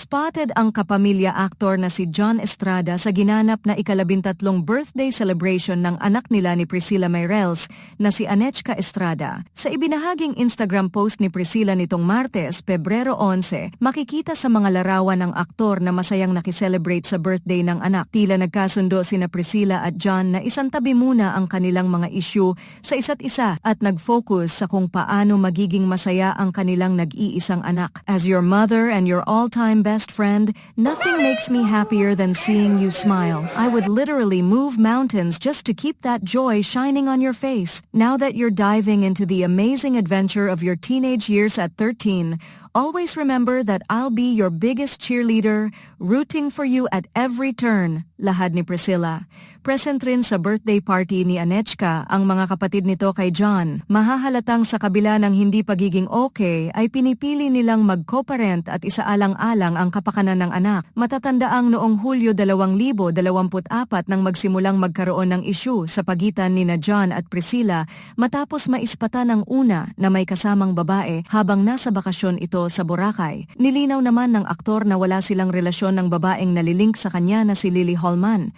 Naspotted ang kapamilya aktor na si John Estrada sa ginanap na ika-13 birthday celebration ng anak nila ni Priscilla Meirelles na si Anechka Estrada. Sa ibinahaging Instagram post ni Priscilla nitong Martes, Pebrero 11, makikita sa mga larawan ng aktor na masayang nakiselebrate sa birthday ng anak. Tila nagkasundo sina Priscilla at John na isantabi muna ang kanilang mga issue sa isa't isa at nag-focus sa kung paano magiging masaya ang kanilang nag-iisang anak. As your mother and your all-time best friend, nothing makes me happier than seeing you smile. I would literally move mountains just to keep that joy shining on your face. Now that you're diving into the amazing adventure of your teenage years at 13, always remember that I'll be your biggest cheerleader, rooting for you at every turn. Lahad ni Priscilla. Present rin sa birthday party ni Anechka ang mga kapatid nito kay John. Mahahalatang sa kabila ng hindi pagiging okay ay pinipili nilang mag-co-parent at isaalang-alang ang kapakanan ng anak. Matatandaang noong Hulyo 2024 nang magsimulang magkaroon ng issue sa pagitan ni na John at Priscilla matapos maispatan ng una na may kasamang babae habang nasa bakasyon ito sa Boracay. Nilinaw naman ng aktor na wala silang relasyon ng babaeng nalilink sa kanya na si Lily Holman.